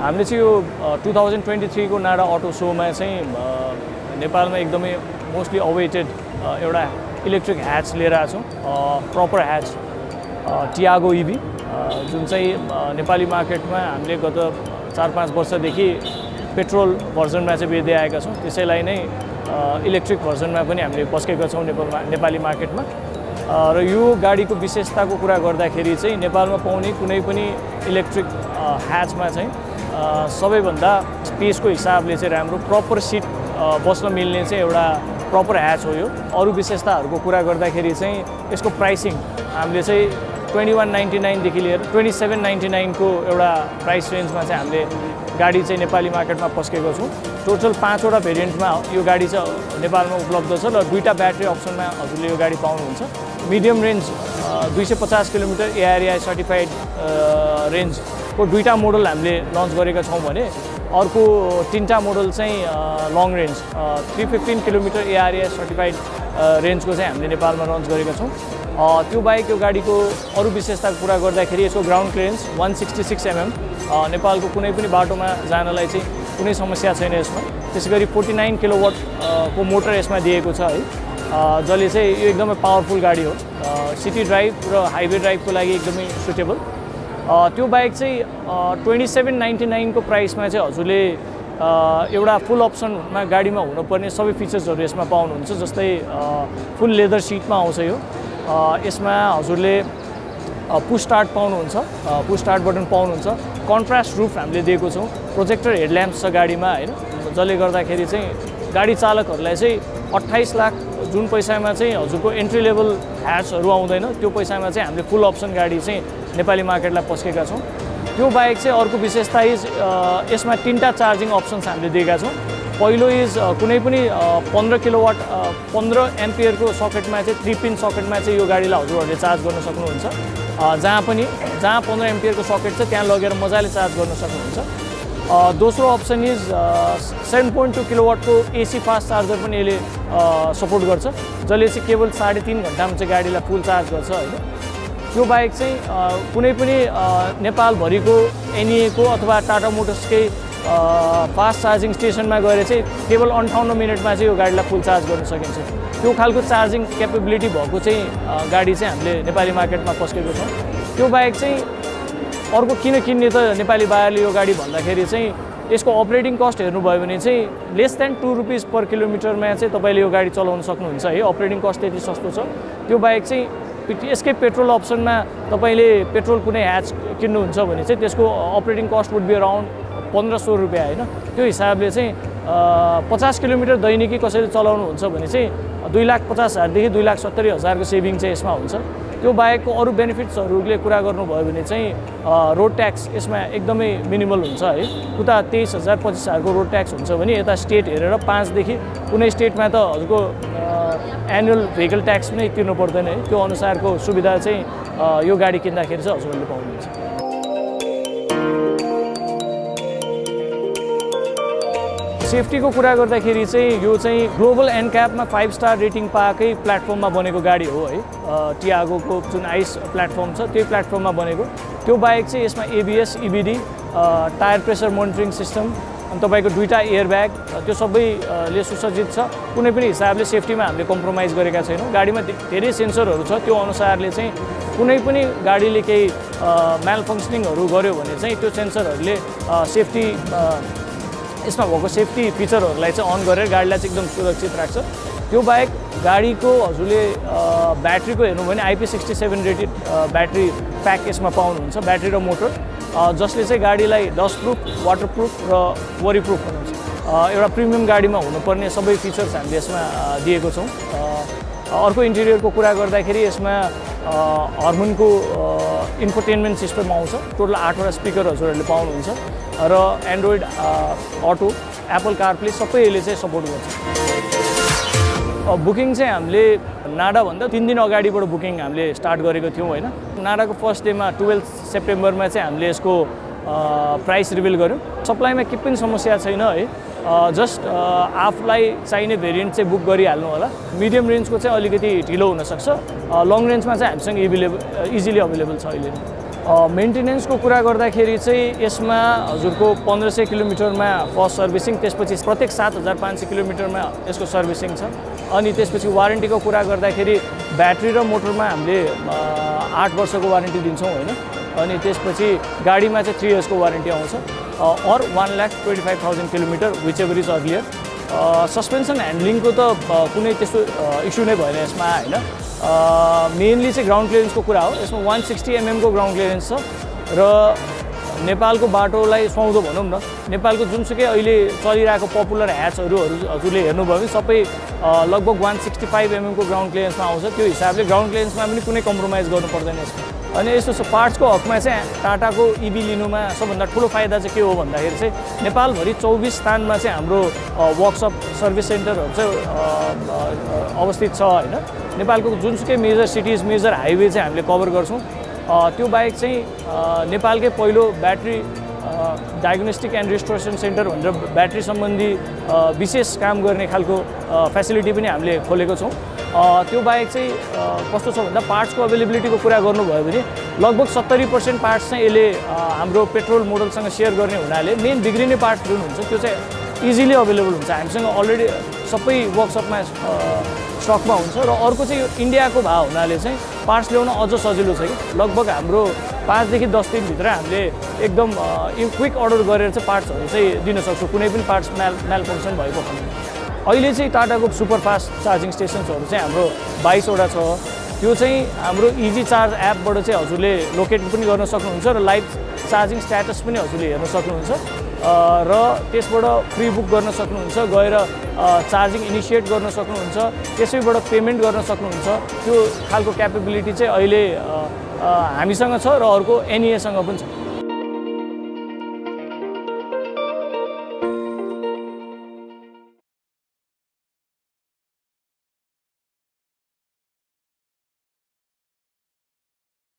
हामीले चाहिँ यो 2023 को नाडा अटो शोमा चाहिँ नेपालमा एकदमै मोस्टली अवेटेड एउटा इलेक्ट्रिक ह्याच लिएर आएको छौँ, प्रपर ह्याच टियागो इभी, जुन चाहिँ नेपाली मार्केटमा हामीले गत 4-5 वर्षदेखि पेट्रोल भर्जनमा चाहिँ बेच्दै आएका छौँ। त्यसैलाई नै इलेक्ट्रिक भर्जनमा पनि हामीले पस्केका छौँ नेपाली मार्केटमा। र यो गाडीको विशेषताको कुरा गर्दाखेरि चाहिँ नेपालमा पाउने कुनै पनि इलेक्ट्रिक ह्याचमा चाहिँ सबैभन्दा स्पेसको हिसाबले चाहिँ राम्रो प्रपर सिट बस्न मिल्ने चाहिँ एउटा प्रपर ह्याच हो यो। अरू विशेषताहरूको कुरा गर्दाखेरि चाहिँ यसको प्राइसिङ हामीले चाहिँ 2199 देखि लिएर 2799 को एउटा प्राइस रेन्जमा चाहिँ हामीले गाडी चाहिँ नेपाली मार्केटमा पस्केको छौँ। टोटल 5 वटा भेरिएन्टमा यो गाडी चाहिँ नेपालमा उपलब्ध छ र 2टा ब्याट्री अप्सनमा हजुरले यो गाडी पाउनुहुन्छ। Medium range 250 kilometre ARY certified रेन्जको 2टा मोडल हामीले लन्च गरेका छौँ भने अर्को 3टा मोडल चाहिँ long range 315 kilometre ARY certified रेन्जको चाहिँ हामीले नेपालमा लन्च गरेका छौँ। त्यो बाहेक यो गाडीको अरू विशेषताको कुरा गर्दाखेरि यसको ग्राउन्ड क्लियरेन्स 166 mm, नेपालको कुनै पनि बाटोमा जानलाई चाहिँ कुनै समस्या छैन यसमा। त्यसैगरी 49 किलोवाट को मोटर यसमा दिएको छ है, जसले चाहिँ यो एकदमै पावरफुल गाडी हो, सिटी ड्राइभ र हाइवे ड्राइभको लागि एकदमै सुटेबल। त्यो बाहेक चाहिँ 2799 को प्राइसमा चाहिँ हजुरले एउटा फुल अप्सनमा गाडीमा हुनुपर्ने सबै फिचर्सहरू यसमा पाउनुहुन्छ। जस्तै फुल लेदर सिटमा आउँछ यो, यसमा हजुरले पुश स्टार्ट पाउनुहुन्छ, पुश स्टार्ट बटन पाउनुहुन्छ। कन्ट्रास्ट रुफ हामीले दिएको छौँ, प्रोजेक्टर हेडल्याम्प्स छ गाडीमा होइन, जसले गर्दाखेरि चाहिँ गाडी चालकहरूलाई चाहिँ 28 लाख जुन पैसामा चाहिँ हजुरको एन्ट्री लेभल ह्याचहरू आउँदैन, त्यो पैसामा चाहिँ हामीले फुल अप्सन गाडी चाहिँ नेपाली मार्केटलाई पस्केका छौँ। त्यो बाहेक चाहिँ अर्को विशेषता इज यसमा 3टा चार्जिङ अप्सन्स हामीले दिएका छौँ। पहिलो इज कुनै पनि 15 किलोवाट 15 एम्पियरको सकेटमा चाहिँ 3 पिन सकेटमा चाहिँ यो गाडीलाई हजुरहरूले चार्ज गर्न सक्नुहुन्छ। जहाँ 15 एम्पियरको सकेट छ त्यहाँ लगेर मजाले चार्ज गर्न सक्नुहुन्छ। दोस्रो अप्सन इज 7.2 किलोवाटको एसी फास्ट चार्जर पनि यसले सपोर्ट गर्छ, जसले चाहिँ केवल 3.5 घन्टामा चाहिँ गाडीलाई फुल चार्ज गर्छ होइन। त्यो बाहेक चाहिँ कुनै पनि नेपालभरिको एनइएको अथवा टाटा मोटर्सकै फास्ट चार्जिङ स्टेसनमा गएर चाहिँ केवल 58 मिनटमा चाहिँ यो गाडीलाई फुल चार्ज गर्न सकिन्छ। त्यो खालको चार्जिङ क्यापेबिलिटी भएको चाहिँ गाडी चाहिँ हामीले नेपाली मार्केटमा पस्केको छौँ। त्यो बाहेक चाहिँ अर्को किन किन्ने त नेपाली बायरले यो गाडी भन्दाखेरि चाहिँ यसको अपरेटिङ कस्ट हेर्नुभयो भने चाहिँ लेस देन 2 रुपिस पर किलोमिटरमा चाहिँ तपाईँले यो गाडी चलाउन सक्नुहुन्छ है, अपरेटिङ कस्ट त्यति सस्तो छ। त्यो बाहेक चाहिँ यसकै पेट्रोल अप्सनमा तपाईँले पेट्रोल कुनै ह्याच किन्नुहुन्छ भने चाहिँ त्यसको operating cost would be around 1500 रुपियाँ होइन। त्यो हिसाबले चाहिँ 50 किलोमिटर दैनिकी कसैले चलाउनुहुन्छ भने चाहिँ 2,50,000 देखि 2,70,000 को सेभिङ चाहिँ यसमा हुन्छ। त्यो बाहेकको अरू बेनिफिट्सहरूले कुरा गर्नुभयो भने चाहिँ रोड ट्याक्स यसमा एकदमै मिनिमल हुन्छ है। उता 23,000-25,000 को रोड ट्याक्स हुन्छ भने यता स्टेट हेरेर 5 देखि कुनै स्टेटमा त हजुरको एनुअल भेहिकल ट्याक्स पनि तिर्नु पर्दैन है। त्यो अनुसारको सुविधा चाहिँ यो गाडी किन्दाखेरि चाहिँ हजुरहरूले पाउनुहुन्छ। सेफ्टीको कुरा गर्दाखेरि चाहिँ यो चाहिँ ग्लोबल एनक्यापमा 5 स्टार रेटिङ पाएकै प्लेटफर्ममा बनेको गाडी हो है। टियागोको जुन आइस प्लेटफर्म छ त्यही प्लेटफर्ममा बनेको। त्यो बाहेक चाहिँ यसमा ABS, EBD, tyre pressure monitoring system, अनि तपाईँको 2टा एयर ब्याग, त्यो सबैले सुसज्जित छ। कुनै पनि हिसाबले सेफ्टीमा हामीले कम्प्रोमाइज गरेका छैनौँ। गाडीमा धेरै सेन्सरहरू छ, त्यो अनुसारले चाहिँ कुनै पनि गाडीले केही म्याल फङ्सनिङहरू गर्यो भने चाहिँ त्यो सेन्सरहरूले सेफ्टी यसमा भएको सेफ्टी फिचरहरूलाई चाहिँ अन गरेर गाडीलाई चाहिँ एकदम सुरक्षित राख्छ। त्यो बाहेक गाडीको हजुरले ब्याट्रीको हेर्नु भने IP67 रेटेड ब्याट्री प्याक यसमा पाउनुहुन्छ, ब्याट्री र मोटर, जसले चाहिँ गाडीलाई डस्ट प्रुफ, वाटर प्रुफ र वरी प्रुफ बनाउँछ। एउटा प्रिमियम गाडीमा हुनुपर्ने सबै फिचर्स हामीले यसमा दिएको छौँ। अर्को इन्टेरियरको कुरा गर्दाखेरि यसमा हर्मनको इन्फोटेनमेन्ट सिस्टम आउँछ। टोटल 8 वटा स्पिकर हजुरहरूले पाउनुहुन्छ र एन्ड्रोइड अटो, एप्पल कारप्ले सबै यसले चाहिँ सपोर्ट गर्छ। बुकिङ चाहिँ हामीले नाडाभन्दा 3 दिन अगाडिबाट बुकिङ हामीले स्टार्ट गरेको थियौँ होइन। नाडाको फर्स्ट डेमा 12 सेप्टेम्बरमा चाहिँ हामीले यसको प्राइस रिभिल गऱ्यौँ। सप्लाईमा के पनि समस्या छैन है, जस्ट आफूलाई चाहिने भेरिएन्ट चाहिँ बुक गरिहाल्नु होला। मिडियम रेन्जको चाहिँ अलिकति ढिलो हुनसक्छ, लङ रेन्जमा चाहिँ हामीसँग इजिली अभाइलेबल छ अहिले। मेन्टेनेन्सको कुरा गर्दाखेरि चाहिँ यसमा हजुरको 1500 किलोमिटरमा फर्स्ट सर्भिसिङ, त्यसपछि प्रत्येक 7500 किलोमिटरमा यसको सर्भिसिङ छ। अनि त्यसपछि वारेन्टीको कुरा गर्दाखेरि ब्याट्री र मोटरमा हामीले 8 वर्षको वारेन्टी दिन्छौँ होइन। अनि त्यसपछि गाडीमा चाहिँ 3 इयर्सको वारेन्टी आउँछ और 1,25,000 kilometre whichever is earlier. Suspension ह्यान्डलिङको त कुनै त्यस्तो इस्यु नै भएन यसमा होइन। मेनली चाहिँ ग्राउन्ड क्लियरेन्सको कुरा हो। यसमा 160 mm को ग्राउन्ड क्लियरेन्स छ र नेपालको बाटोलाई सुहाउँदो भनौँ न। नेपालको जुनसुकै अहिले चलिरहेको पपुलर ह्याचहरू हजुरले हेर्नुभयो भने सबै लगभग 165 mm को ग्राउन्ड क्लियरेन्समा आउँछ। त्यो हिसाबले ग्राउन्ड क्लियरेन्समा पनि कुनै कम्प्रोमाइज गर्नु पर्दैन यसमा। अनि यस्तो छ पार्ट्सको हकमा चाहिँ टाटाको इभी लिनुमा सबभन्दा ठुलो फाइदा चाहिँ के हो भन्दाखेरि चाहिँ नेपालभरि 24 स्थानमा चाहिँ हाम्रो वर्कसप सर्भिस सेन्टरहरू चाहिँ अवस्थित छ होइन। नेपालको जुनसुकै मेजर सिटिज मेजर हाइवे चाहिँ हामीले कभर गर्छौँ। त्यो बाहेक चाहिँ नेपालकै पहिलो battery diagnostic and restoration centre भनेर ब्याट्री सम्बन्धी विशेष काम गर्ने खालको फेसिलिटी पनि हामीले खोलेको छौँ। त्यो बाहेक चाहिँ कस्तो छ भन्दा पार्ट्सको अभाइलेबिलिटीको कुरा गर्नुभयो भने लगभग 70% पार्ट्स चाहिँ यसले हाम्रो पेट्रोल मोडलसँग सेयर गर्ने हुनाले मेन बिग्रिने पार्ट्स जुन हुन्छ त्यो चाहिँ इजिली अभाइलेबल हुन्छ। हामीसँग अलरेडी सबै वर्कसपमा स्टकमा हुन्छ। र अर्को चाहिँ यो इन्डियाको भाव हुनाले चाहिँ पार्ट्स ल्याउन अझ सजिलो छ कि लगभग हाम्रो 5 देखि 10 दिनभित्र हामीले एकदम क्विक अर्डर गरेर चाहिँ पार्ट्सहरू चाहिँ दिन सक्छौँ कुनै पनि पार्ट्स म्याल फङ्सन भएको खण्डमा। अहिले चाहिँ टाटाको सुपरफास्ट चार्जिङ स्टेसन्सहरू चाहिँ हाम्रो 22 वटा छ। त्यो चाहिँ हाम्रो इजी चार्ज एपबाट चाहिँ हजुरले लोकेट पनि गर्न सक्नुहुन्छ र लाइभ चार्जिङ स्ट्याटस पनि हजुरले हेर्न सक्नुहुन्छ र त्यसबाट प्री बुक गर्न सक्नुहुन्छ, गएर चार्जिङ इनिसिएट गर्न सक्नुहुन्छ, त्यसैबाट पेमेन्ट गर्न सक्नुहुन्छ। त्यो खालको क्यापेबिलिटी चाहिँ अहिले हामीसँग छ र अर्को एनइएसँग पनि छ।